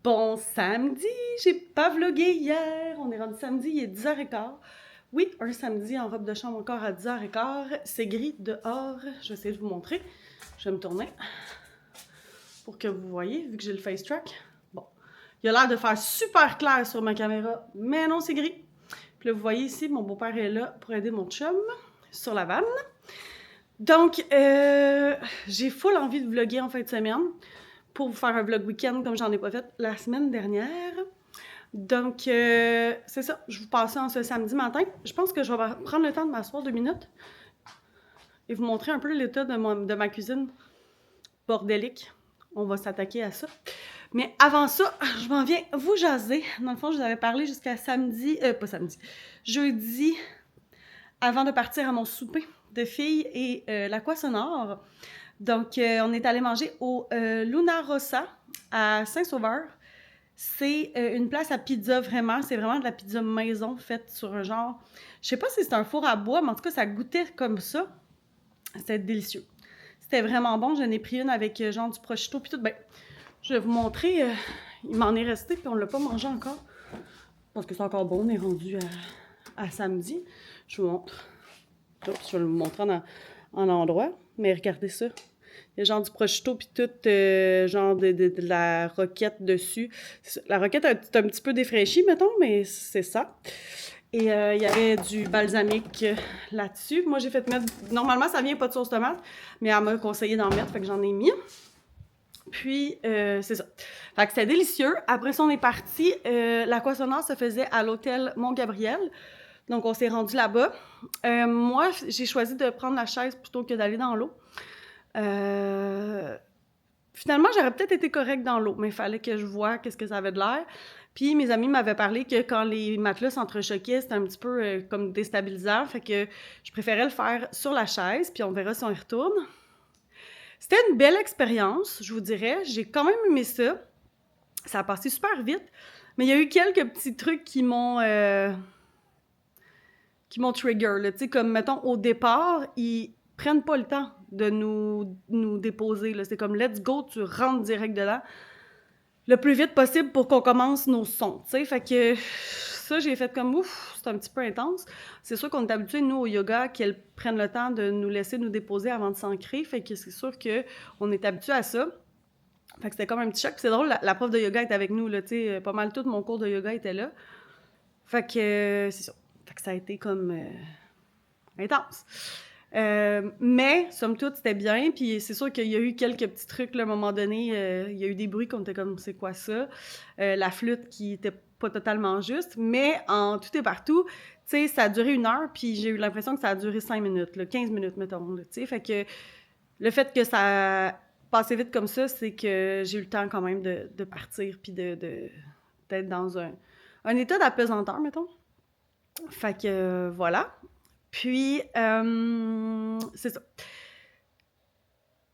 Bon samedi! J'ai pas vlogué hier. On est rendu samedi, il est 10h15. Oui, un samedi en robe de chambre encore à 10h15. C'est gris dehors. Je vais essayer de vous montrer. Je vais me tourner pour que vous voyez, vu que j'ai le face track. Bon, il a l'air de faire super clair sur ma caméra, mais non, c'est gris. Puis là, vous voyez ici, mon beau-père est là pour aider mon chum sur la vanne. Donc, j'ai full envie de vlogger en fin de semaine pour vous faire un vlog week-end comme j'en ai pas fait la semaine dernière. Donc, c'est ça. Je vous passe ça en ce samedi matin. Je pense que je vais prendre le temps de m'asseoir 2 minutes et vous montrer un peu l'état de ma cuisine bordélique. On va s'attaquer à ça. Mais avant ça, je m'en viens vous jaser. Dans le fond, je vous avais parlé jusqu'à jeudi, avant de partir à mon souper de filles et l'Aqua Sonore. Donc, on est allé manger au Luna Rossa à Saint-Sauveur. C'est une place à pizza, vraiment. C'est vraiment de la pizza maison faite sur un genre... Je sais pas si c'est un four à bois, mais en tout cas, ça goûtait comme ça. C'était délicieux. C'était vraiment bon. J'en ai pris une avec genre du prosciutto puis tout. Ben, je vais vous montrer. Il m'en est resté puis on l'a pas mangé encore. Parce que c'est encore bon. On est rendu à samedi. Je vous montre. Je vais vous montrer en endroit. Mais regardez ça. Il y a genre du prosciutto puis tout, genre de la roquette dessus. La roquette est un petit peu défraîchie, mettons, mais c'est ça. Et il y avait du balsamique là-dessus. Moi, j'ai fait mettre... Normalement, ça vient pas de sauce tomate, mais elle m'a conseillé d'en mettre, fait que j'en ai mis. Puis, c'est ça. Fait que c'était délicieux. Après ça, on est parti. L'Aqua Sonore se faisait à l'hôtel Mont-Gabriel. Donc, on s'est rendu là-bas. Moi, j'ai choisi de prendre la chaise plutôt que d'aller dans l'eau. Finalement, j'aurais peut-être été correcte dans l'eau, mais il fallait que je voie qu'est-ce que ça avait de l'air. Puis mes amis m'avaient parlé que quand les matelas s'entrechoquaient, c'était un petit peu comme déstabilisant, fait que je préférais le faire sur la chaise, puis on verra si on y retourne. C'était une belle expérience, je vous dirais. J'ai quand même aimé ça. Ça a passé super vite, mais il y a eu quelques petits trucs qui m'ont trigger, là. Tu sais, comme, mettons, au départ, ils prennent pas le temps de nous déposer, là. C'est comme, let's go, tu rentres direct dedans le plus vite possible pour qu'on commence nos sons, tu sais. Fait que ça, j'ai fait comme, ouf, c'est un petit peu intense. C'est sûr qu'on est habitués, nous, au yoga, qu'elles prennent le temps de nous laisser nous déposer avant de s'ancrer. Fait que c'est sûr qu'on est habitués à ça. Fait que c'était comme un petit choc. Puis c'est drôle, la prof de yoga était avec nous, là, tu sais. Pas mal tout mon cours de yoga était là. Fait que c'est ça. Fait que ça a été comme intense. Mais, somme toute, c'était bien. Puis c'est sûr qu'il y a eu quelques petits trucs, là, à un moment donné. Il y a eu des bruits qu'on était comme, c'est quoi ça? La flûte qui était pas totalement juste. Mais en tout et partout, tu sais, ça a duré 1 heure. Puis j'ai eu l'impression que ça a duré 5 minutes, là, 15 minutes, mettons. Tu sais, fait que le fait que ça a passé vite comme ça, c'est que j'ai eu le temps quand même de partir. Puis d'être dans un état d'apesanteur, mettons. Fait que voilà. Puis, c'est ça.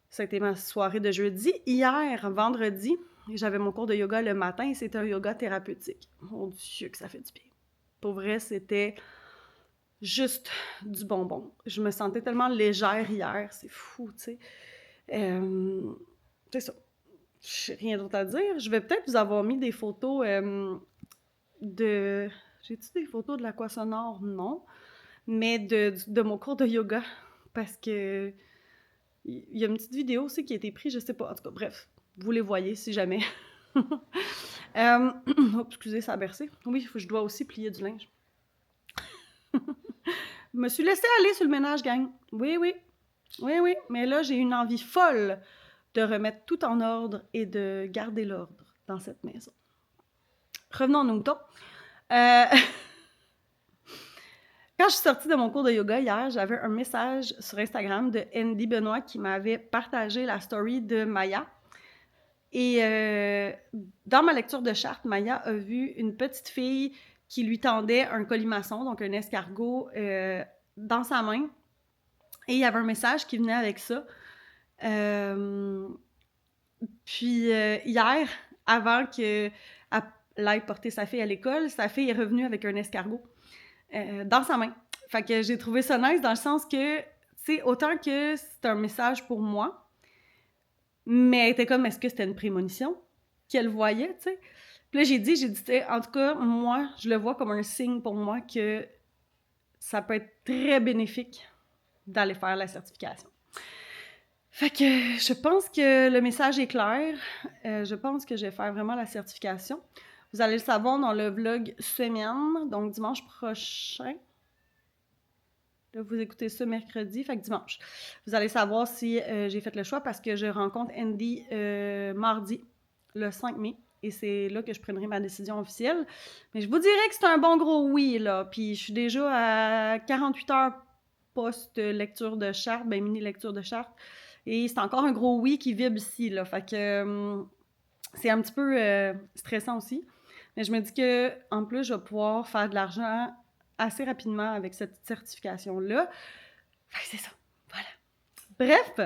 Ça a été ma soirée de jeudi. Hier, vendredi, j'avais mon cours de yoga le matin et c'était un yoga thérapeutique. Mon Dieu, que ça fait du bien. Pour vrai, c'était juste du bonbon. Je me sentais tellement légère hier. C'est fou, tu sais. C'est ça. J'ai rien d'autre à dire. Je vais peut-être vous avoir mis des photos de... J'ai-tu des photos de l'Aqua Sonore? Non. Mais de mon cours de yoga, parce que il y a une petite vidéo aussi qui a été prise, je sais pas, en tout cas, bref, vous les voyez si jamais. Oh, excusez, ça a bercé. Oui, je dois aussi plier du linge. Je me suis laissée aller sur le ménage, gang. Oui, mais là, j'ai une envie folle de remettre tout en ordre et de garder l'ordre dans cette maison. Revenons à nos moutons. Quand je suis sortie de mon cours de yoga hier, j'avais un message sur Instagram de Andy Benoît qui m'avait partagé la story de Maya. Et dans ma lecture de charte, Maya a vu une petite fille qui lui tendait un colimaçon, donc un escargot, dans sa main. Et il y avait un message qui venait avec ça. Puis hier, avant qu'elle aille porter sa fille à l'école, sa fille est revenue avec un escargot. Dans sa main. Fait que j'ai trouvé ça nice dans le sens que, tu sais, autant que c'est un message pour moi, mais elle était comme, est-ce que c'était une prémonition? qu'elle voyait, tu sais. Puis là, j'ai dit, en tout cas, moi, je le vois comme un signe pour moi que ça peut être très bénéfique d'aller faire la certification. Fait que je pense que le message est clair. Je pense que je vais faire vraiment la certification. Vous allez le savoir dans le vlog semaine, donc dimanche prochain. Là, vous écoutez ça mercredi, fait que dimanche. Vous allez savoir si j'ai fait le choix parce que je rencontre Andy mardi, le 5 mai. Et c'est là que je prendrai ma décision officielle. Mais je vous dirais que c'est un bon gros oui, là. Puis je suis déjà à 48 heures post-lecture de charte, mini-lecture de charte. Et c'est encore un gros oui qui vibre ici, là. Fait que c'est un petit peu stressant aussi. Mais je me dis que en plus, je vais pouvoir faire de l'argent assez rapidement avec cette certification-là. Fait que c'est ça. Voilà. Bref.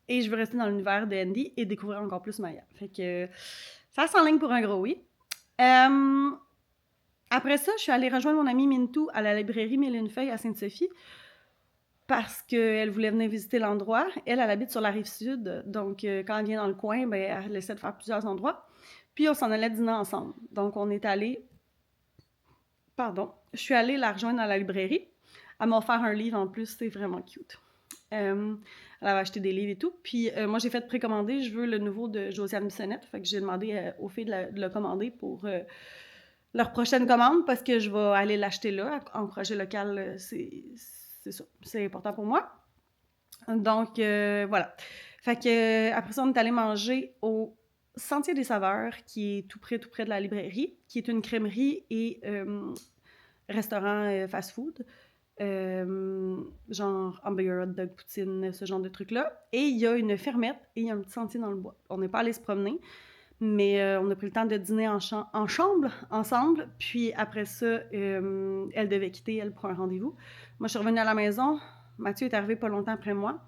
Et je veux rester dans l'univers de Andy et découvrir encore plus Maya. Fait que ça s'enligne pour un gros oui. Après ça, je suis allée rejoindre mon amie Mintou à la librairie Mille et une feuilles à Sainte-Sophie parce qu'elle voulait venir visiter l'endroit. Elle habite sur la rive sud, donc quand elle vient dans le coin, ben, elle essaie de faire plusieurs endroits. Puis on s'en allait dîner ensemble. Donc on est allé... je suis allée la rejoindre à la librairie. Elle m'a offert un livre en plus, c'est vraiment cute. Elle avait acheté des livres et tout. Puis moi, j'ai fait précommander. Je veux le nouveau de Josiane Bissonnette. Fait que j'ai demandé aux filles de le commander pour leur prochaine commande parce que je vais aller l'acheter là. Encourager local, c'est ça. C'est important pour moi. Donc, voilà. Fait que après ça, on est allé manger au Sentier des Saveurs, qui est tout près de la librairie, qui est une crèmerie et restaurant fast-food. Genre hamburger, hot dog, poutine, ce genre de trucs-là. Et il y a une fermette et il y a un petit sentier dans le bois. On n'est pas allé se promener, mais on a pris le temps de dîner en chambre, ensemble. Puis après ça, elle devait quitter, elle, pour un rendez-vous. Moi, je suis revenue à la maison. Mathieu est arrivé pas longtemps après moi.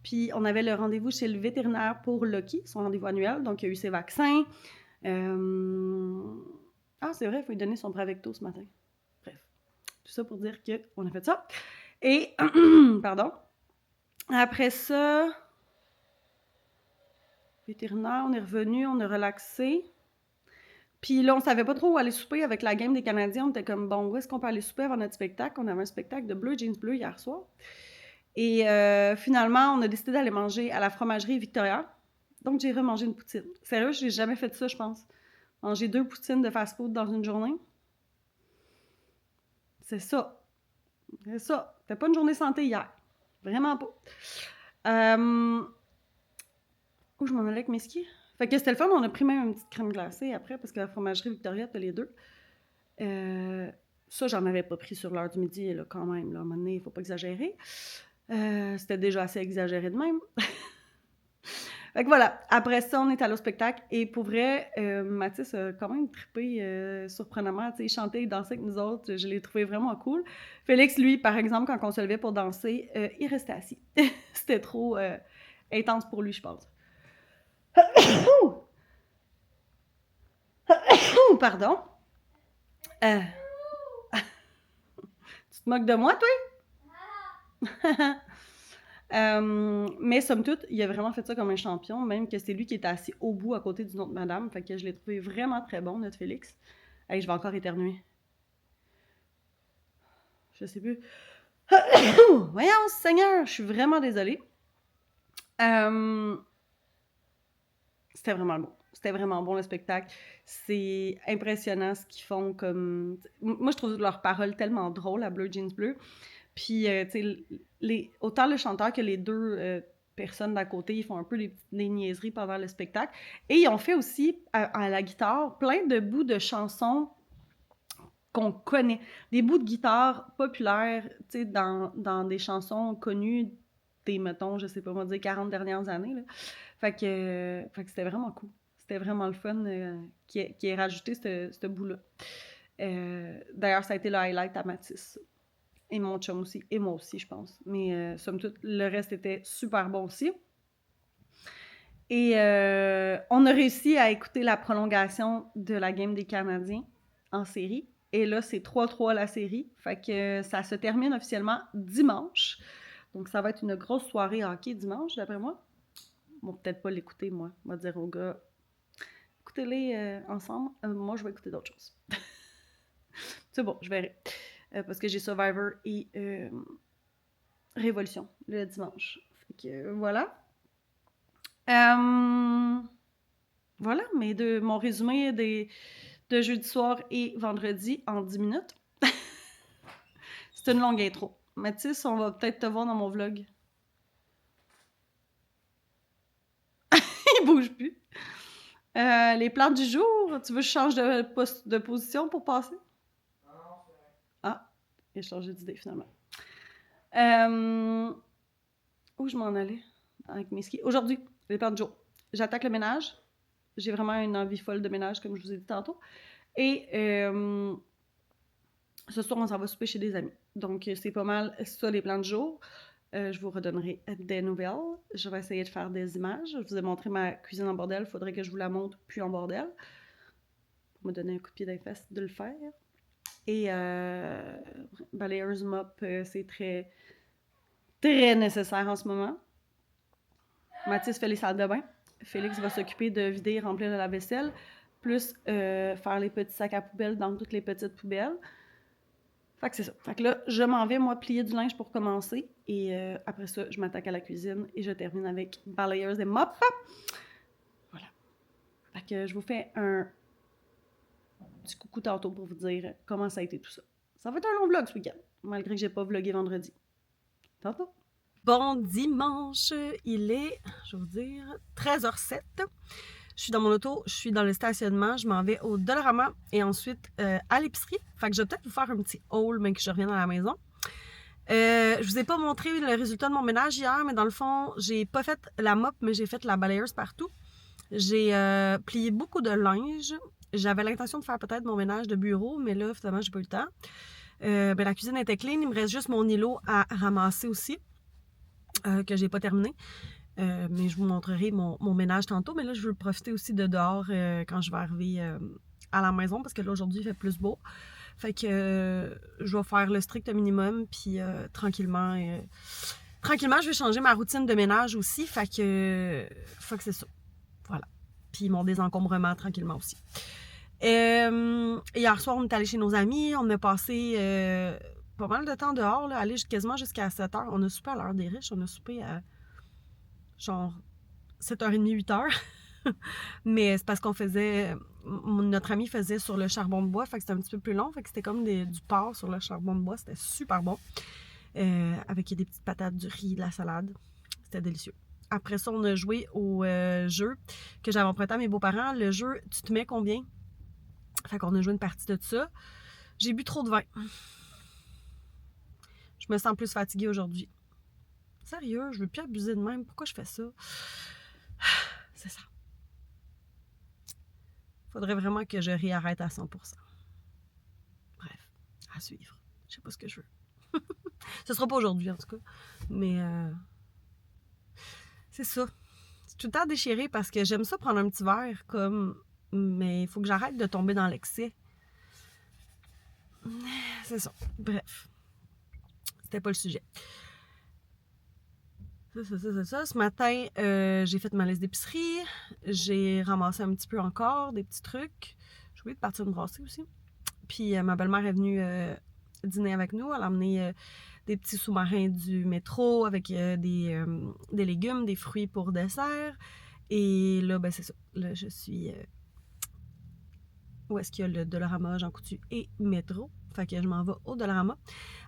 Puis on avait le rendez-vous chez le vétérinaire pour Lucky, son rendez-vous annuel. Donc, il a eu ses vaccins. Ah, c'est vrai, il faut lui donner son Bravecto ce matin. Bref, tout ça pour dire qu'on a fait ça. Et, pardon, après ça, vétérinaire, on est revenu, on a relaxé. Puis là, on savait pas trop où aller souper avec la game des Canadiens. On était comme, bon, où est-ce qu'on peut aller souper avant notre spectacle? On avait un spectacle de Bleu Jeans Bleu hier soir. Et finalement, on a décidé d'aller manger à la fromagerie Victoria. Donc, j'ai remangé une poutine. Sérieux, j'ai jamais fait ça, je pense. Manger 2 poutines de fast-food dans une journée. C'est ça. C'est ça. C'était pas une journée santé hier. Vraiment pas. Où je m'en allais avec mes skis? Fait que c'était le fun, on a pris même une petite crème glacée après, parce que la fromagerie Victoria, t'as les deux. Ça, j'en avais pas pris sur l'heure du midi, là, quand même. Là, à un moment donné, il faut pas exagérer. C'était déjà assez exagéré de même. Fait que voilà, après ça, on est allé au spectacle. Et pour vrai, Mathis a quand même trippé surprenamment. Tu sais, il chantait, il dansait avec nous autres. Je l'ai trouvé vraiment cool. Félix, lui, par exemple, quand on se levait pour danser, il restait assis. C'était trop intense pour lui, je pense. Pardon. Tu te moques de moi, toi? Mais somme toute, il a vraiment fait ça comme un champion, même que c'est lui qui était assis au bout à côté d'une autre madame. Fait que je l'ai trouvé vraiment très bon, notre Félix. Hey, je vais encore éternuer. Je sais plus. Voyons, Seigneur, je suis vraiment désolée. C'était vraiment bon. C'était vraiment bon, le spectacle. C'est impressionnant ce qu'ils font comme... Moi, je trouve leurs paroles tellement drôles à Bleu Jeans Bleu. Puis, tu sais, autant le chanteur que les deux personnes d'à côté, ils font un peu des niaiseries pendant le spectacle. Et ils ont fait aussi, à la guitare, plein de bouts de chansons qu'on connaît. Des bouts de guitare populaires, tu sais, dans des chansons connues des, mettons, je sais pas moi dire, 40 dernières années, là. Fait que c'était vraiment cool. C'était vraiment le fun qui ait rajouté ce bout-là. D'ailleurs, ça a été le highlight à Mathis. Et mon chum aussi. Et moi aussi, je pense. Mais somme toute, le reste était super bon aussi. Et on a réussi à écouter la prolongation de la game des Canadiens en série. Et là, c'est 3-3 la série. Fait que ça se termine officiellement dimanche. Donc, ça va être une grosse soirée hockey dimanche, d'après moi. Bon, peut-être pas l'écouter, moi. On va dire aux gars, écoutez-les ensemble. Moi, je vais écouter d'autres choses. C'est bon, je verrai. Parce que j'ai Survivor et Révolution le dimanche. Fait que voilà. Voilà, mais mon résumé de jeudi soir et vendredi en 10 minutes. C'est une longue intro. Mathis, on va peut-être te voir dans mon vlog. Il bouge plus. Les plans du jour, tu veux que je change de position pour passer? Ah, il a changé d'idée finalement. Où je m'en allais avec mes skis? Aujourd'hui, les plans du jour. J'attaque le ménage. J'ai vraiment une envie folle de ménage, comme je vous ai dit tantôt. Et ce soir, on s'en va souper chez des amis. Donc, c'est pas mal ça, les plans du jour. Je vous redonnerai des nouvelles. Je vais essayer de faire des images. Je vous ai montré ma cuisine en bordel. Il faudrait que je vous la montre plus en bordel. Pour me donner un coup de pied dans les fesses de le faire. Et balayeuse mop, c'est très, très nécessaire en ce moment. Mathis fait les salles de bain. Félix va s'occuper de vider et remplir la vaisselle, plus faire les petits sacs à poubelle dans toutes les petites poubelles. Fait que c'est ça. Fait que là, je m'en vais, moi, plier du linge pour commencer. Et après ça, je m'attaque à la cuisine et je termine avec balayeuse et mop. Voilà. Fait que je vous fais un petit coucou tantôt pour vous dire comment ça a été tout ça. Ça va être un long vlog ce week-end, malgré que j'ai pas vlogué vendredi. Tantôt. Bon dimanche, il est, je vais vous dire, 13h07. Je suis dans mon auto, je suis dans le stationnement, je m'en vais au Dollarama et ensuite à l'épicerie. Fait que je vais peut-être vous faire un petit haul, mais que je revienne à la maison. Je vous ai pas montré le résultat de mon ménage hier, mais dans le fond, j'ai pas fait la mop, mais j'ai fait la balayeuse partout. J'ai plié beaucoup de linge. J'avais l'intention de faire peut-être mon ménage de bureau, mais là, finalement, j'ai pas eu le temps. La cuisine était clean, il me reste juste mon îlot à ramasser aussi, que j'ai pas terminé. Mais je vous montrerai mon ménage tantôt. Mais là, je veux profiter aussi de dehors quand je vais arriver à la maison parce que là, aujourd'hui, il fait plus beau. Fait que je vais faire le strict minimum. Puis tranquillement, je vais changer ma routine de ménage aussi. Fait que c'est ça. Voilà. Puis mon désencombrement tranquillement aussi. Hier soir, on est allé chez nos amis. On a passé pas mal de temps dehors, là, aller quasiment jusqu'à 7h. On a soupé à l'heure des riches. On a soupé à genre 7h30, 8h. Mais c'est parce qu'on faisait... Notre ami faisait sur le charbon de bois, fait que c'était un petit peu plus long. Fait que c'était comme du porc sur le charbon de bois. C'était super bon. Avec des petites patates, du riz, de la salade. C'était délicieux. Après ça, on a joué au jeu que j'avais emprunté à mes beaux-parents. Le jeu, tu te mets combien? Fait qu'on a joué une partie de ça. J'ai bu trop de vin. Je me sens plus fatiguée aujourd'hui. Sérieux, je veux plus abuser de même. Pourquoi je fais ça? C'est ça. Faudrait vraiment que je réarrête à 100%. Bref, à suivre. Je sais pas ce que je veux. Ce sera pas aujourd'hui, en tout cas. Mais c'est ça. C'est tout le temps déchiré parce que j'aime ça prendre un petit verre, comme... Mais il faut que j'arrête de tomber dans l'excès. C'est ça. Bref. C'était pas le sujet. Ça. Ce matin, j'ai fait ma liste d'épicerie. J'ai ramassé un petit peu encore, des petits trucs. J'ai oublié de partir me brasser aussi. Puis ma belle-mère est venue dîner avec nous. Elle a amené des petits sous-marins du métro avec des légumes, des fruits pour dessert. Et là, ben c'est ça. Là, je suis... où est-ce qu'il y a le Dollarama, Jean Coutu et métro. Fait que je m'en vais au Dollarama.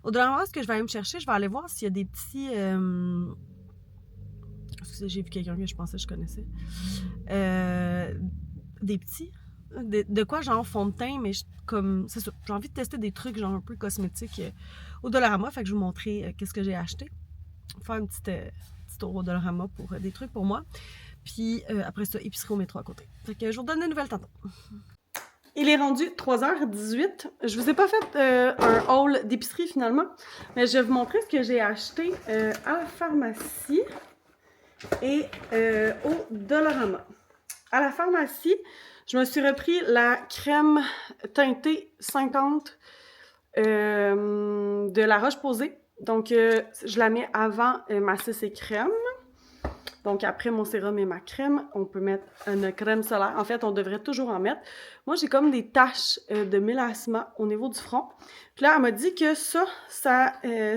Au Dollarama, ce que je vais aller me chercher, je vais aller voir s'il y a des petits... J'ai vu quelqu'un que je pensais que je connaissais. Des petits. De quoi, genre fond de teint, mais comme... C'est ça. J'ai envie de tester des trucs, genre un peu cosmétiques au Dollarama. Fait que je vais vous montrer qu'est-ce que j'ai acheté. Faire une petite tour au Dollarama pour des trucs pour moi. Puis après ça, épicerie au métro à côté. Fait que je vous donne des nouvelles tantôt. Il est rendu 3h18. Je vous ai pas fait un haul d'épicerie finalement, mais je vais vous montrer ce que j'ai acheté à la pharmacie et au Dollarama. À la pharmacie, je me suis repris la crème teintée 50 de La Roche-Posay. Donc, je la mets avant ma CC crème. Donc, après mon sérum et ma crème, on peut mettre une crème solaire. En fait, on devrait toujours en mettre. Moi, j'ai comme des taches de mélasma au niveau du front. Puis là, elle m'a dit que ça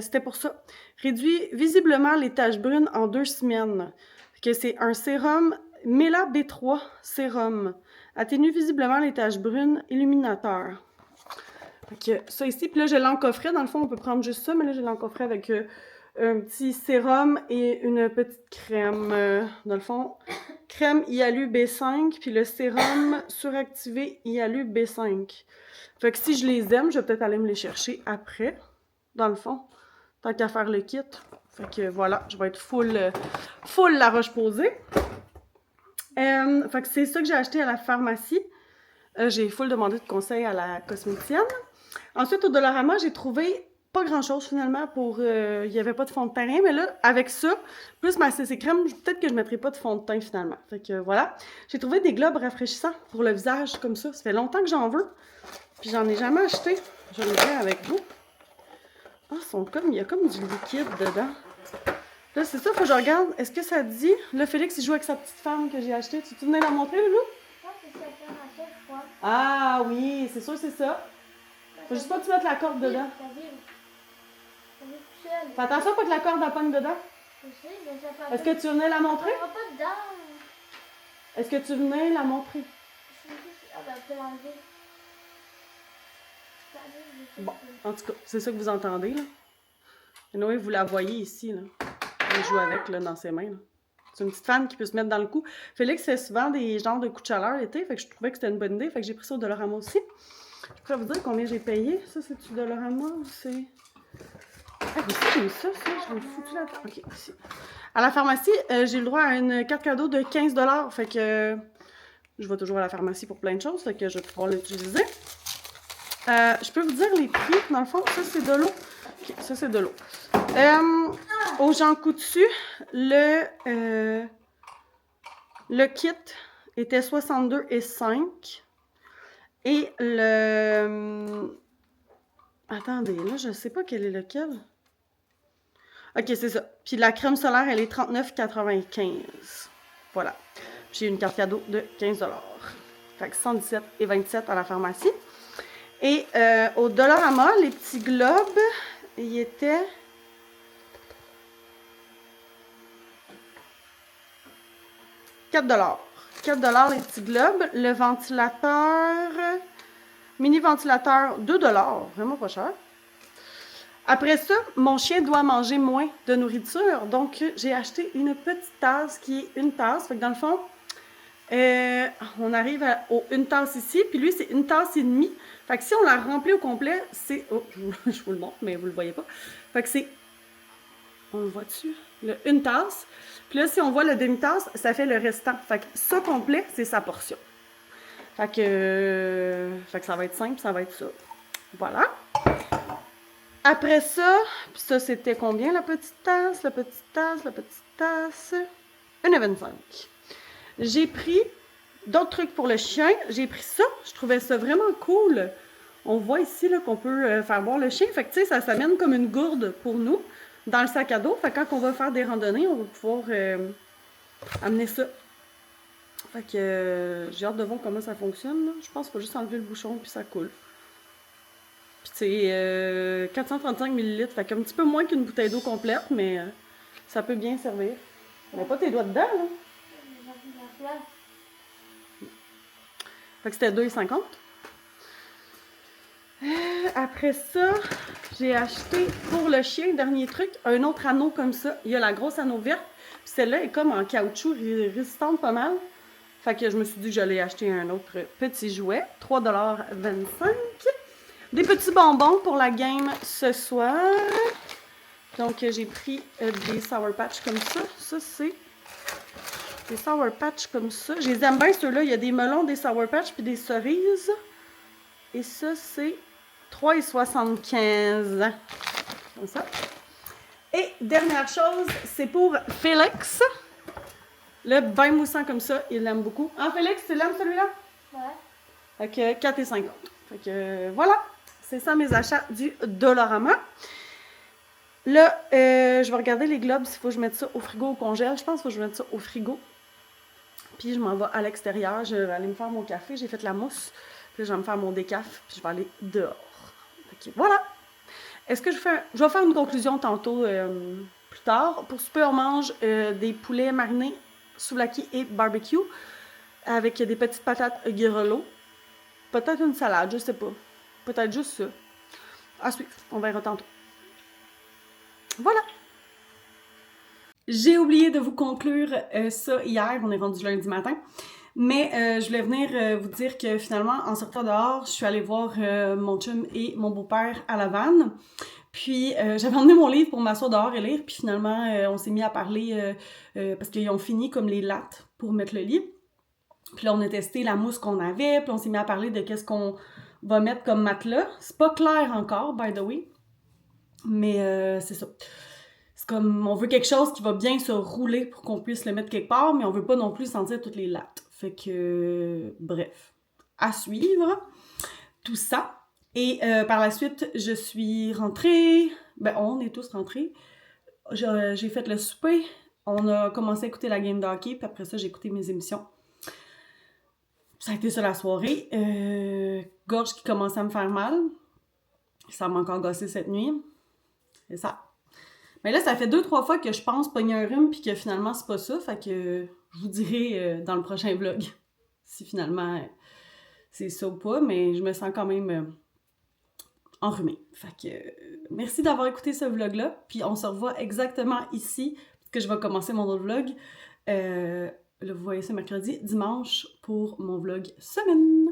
c'était pour ça. Réduit visiblement les taches brunes en 2 semaines. Que c'est un sérum Mela B3 sérum. Atténue visiblement les taches brunes, illuminateur. Fait que ça ici, puis là, je l'encoffrais. Dans le fond, on peut prendre juste ça, mais là, je l'encoffrais avec un petit sérum et une petite crème. Dans le fond, crème Hyalu B5, puis le sérum suractivé Hyalu B5. Fait que si je les aime, je vais peut-être aller me les chercher après, dans le fond, tant qu'à faire le kit. Fait que voilà, je vais être full La Roche-Posay. Fait que c'est ça que j'ai acheté à la pharmacie. J'ai full demandé de conseils à la cosméticienne. Ensuite, au Dollarama, j'ai trouvé pas grand-chose finalement pour... Il n'y avait pas de fond de teint, mais là, avec ça, plus ma CC crème, peut-être que je ne mettrai pas de fond de teint finalement. Fait que voilà. J'ai trouvé des globes rafraîchissants pour le visage comme ça. Ça fait longtemps que j'en veux. Puis j'en ai jamais acheté. Je le verrai avec vous. Ah, il y a comme du liquide dedans. Là, c'est ça, faut que je regarde. Est-ce que ça dit... Là, Félix, il joue avec sa petite femme que j'ai achetée. Tu venais la montrer, Loulou? Non, c'est ça, à chaque fois. Ah oui, c'est sûr, c'est ça. Faut juste pas que tu mettes la corde dedans. Fais attention pas que la corde pogne dedans. Je sais, mais ça fait... Est-ce que tu venais la montrer? On va pas dedans. Est-ce que tu venais la montrer? Ah ben, je peux l'enlever. Bon, en tout cas, c'est ça que vous entendez, là. Et Noé, vous la voyez ici, là. Elle joue avec, là, dans ses mains, là. C'est une petite fan qui peut se mettre dans le cou. Félix fait souvent des genres de coups de chaleur l'été, fait que je trouvais que c'était une bonne idée, fait que j'ai pris ça au Dollarama aussi. Je pourrais vous dire combien j'ai payé. Ça, c'est-tu Dollarama ou c'est... Ah, mais ça, j'ai ça, je l'ai foutu là. Ok, ici. À la pharmacie, j'ai le droit à une carte cadeau de 15 $. Fait que je vais toujours à la pharmacie pour plein de choses, fait que je vais pouvoir l'utiliser. Je peux vous dire les prix, dans le fond. Ça, c'est de l'eau. Ok, ça, c'est de l'eau. Au Jean Coutu, le kit était 62,5. Et le... Attendez, là, je sais pas quel est lequel. Ok, c'est ça. Puis la crème solaire, elle est 39,95. Voilà. J'ai une carte cadeau de 15 $. Fait que 117,27 à la pharmacie. Et au Dollarama, les petits globes, ils étaient... $4. 4 $ les petits globes. Le ventilateur, mini ventilateur, 2 $. Vraiment pas cher. Après ça, mon chien doit manger moins de nourriture. Donc, j'ai acheté une petite tasse qui est une tasse. Fait que dans le fond, on arrive aux une tasse ici. Puis lui, c'est une tasse et demie. Fait que si on la remplit au complet, c'est... Oh, je vous le montre, mais vous le voyez pas. Fait que c'est... On le voit dessus? Une tasse. Puis là, si on voit le demi-tasse, ça fait le restant. Fait que ça complet, c'est sa portion. Fait que ça va être simple, ça va être ça. Voilà. Après ça, puis ça, c'était combien la petite tasse? La petite tasse, la petite tasse. 1,25. J'ai pris d'autres trucs pour le chien. J'ai pris ça. Je trouvais ça vraiment cool. On voit ici là, qu'on peut faire boire le chien. Fait que tu sais, ça s'amène comme une gourde pour nous dans le sac à dos. Fait que quand on va faire des randonnées, on va pouvoir amener ça. Fait que j'ai hâte de voir comment ça fonctionne. Là. Je pense qu'il faut juste enlever le bouchon puis ça coule. Puis c'est 435 ml. Fait qu'un petit peu moins qu'une bouteille d'eau complète, mais ça peut bien servir. Mais pas tes doigts dedans, là. Fait que c'était 2,50. Après ça, j'ai acheté pour le chien, dernier truc, un autre anneau comme ça. Il y a la grosse anneau verte. Puis celle-là est comme en caoutchouc, résistante pas mal. Fait que je me suis dit que j'allais acheter un autre petit jouet. 3,25 $. Des petits bonbons pour la game ce soir. Donc, j'ai pris des Sour Patch comme ça. Ça, c'est des Sour Patch comme ça. Je les aime bien, ceux-là. Il y a des melons, des Sour Patch puis des cerises. Et ça, c'est 3,75 $. Comme ça. Et dernière chose, c'est pour Félix. Le bain moussant comme ça, il l'aime beaucoup. Hein, Félix, tu l'aimes celui-là? Ouais. Fait que 4,50 $. Fait que voilà. C'est ça mes achats du Dollarama. Là, je vais regarder les globes s'il faut que je mette ça au frigo ou au congèle. Je pense qu'il faut que je mette ça au frigo. Puis je m'en vais à l'extérieur. Je vais aller me faire mon café. J'ai fait la mousse. Puis je vais me faire mon décaf. Puis je vais aller dehors. Ok, voilà. Est-ce que je vais faire une conclusion tantôt plus tard. Pour souper, on mange des poulets marinés, souvlaki et barbecue avec des petites patates grelots. Peut-être une salade, je sais pas. Peut-être juste ça. À suivre. On verra tantôt. Voilà. J'ai oublié de vous conclure ça hier. On est rendu lundi matin. Mais je voulais venir vous dire que finalement, en sortant dehors, je suis allée voir mon chum et mon beau-père à la vanne. Puis j'avais emmené mon livre pour m'asseoir dehors et lire. Puis finalement, on s'est mis à parler parce qu'ils ont fini comme les lattes pour mettre le lit. Puis là, on a testé la mousse qu'on avait. Puis on s'est mis à parler de qu'est-ce qu'on va mettre comme matelas. C'est pas clair encore, by the way. Mais c'est ça. C'est comme, on veut quelque chose qui va bien se rouler pour qu'on puisse le mettre quelque part, mais on veut pas non plus sentir toutes les lattes. Fait que, bref, à suivre, tout ça. Et par la suite, je suis rentrée, on est tous rentrés. J'ai fait le souper, on a commencé à écouter la game de hockey, puis après ça, j'ai écouté mes émissions. Ça a été ça la soirée. Gorge qui commençait à me faire mal. Ça m'a encore gossé cette nuit. C'est ça. Mais là, ça fait 2-3 fois que je pense pogner un rhume puis que finalement, c'est pas ça. Fait que je vous dirai dans le prochain vlog si finalement c'est ça ou pas. Mais je me sens quand même enrhumée. Fait que merci d'avoir écouté ce vlog-là. Puis on se revoit exactement ici, parce que je vais commencer mon autre vlog. Là, vous voyez ça mercredi, dimanche, pour mon vlog semaine.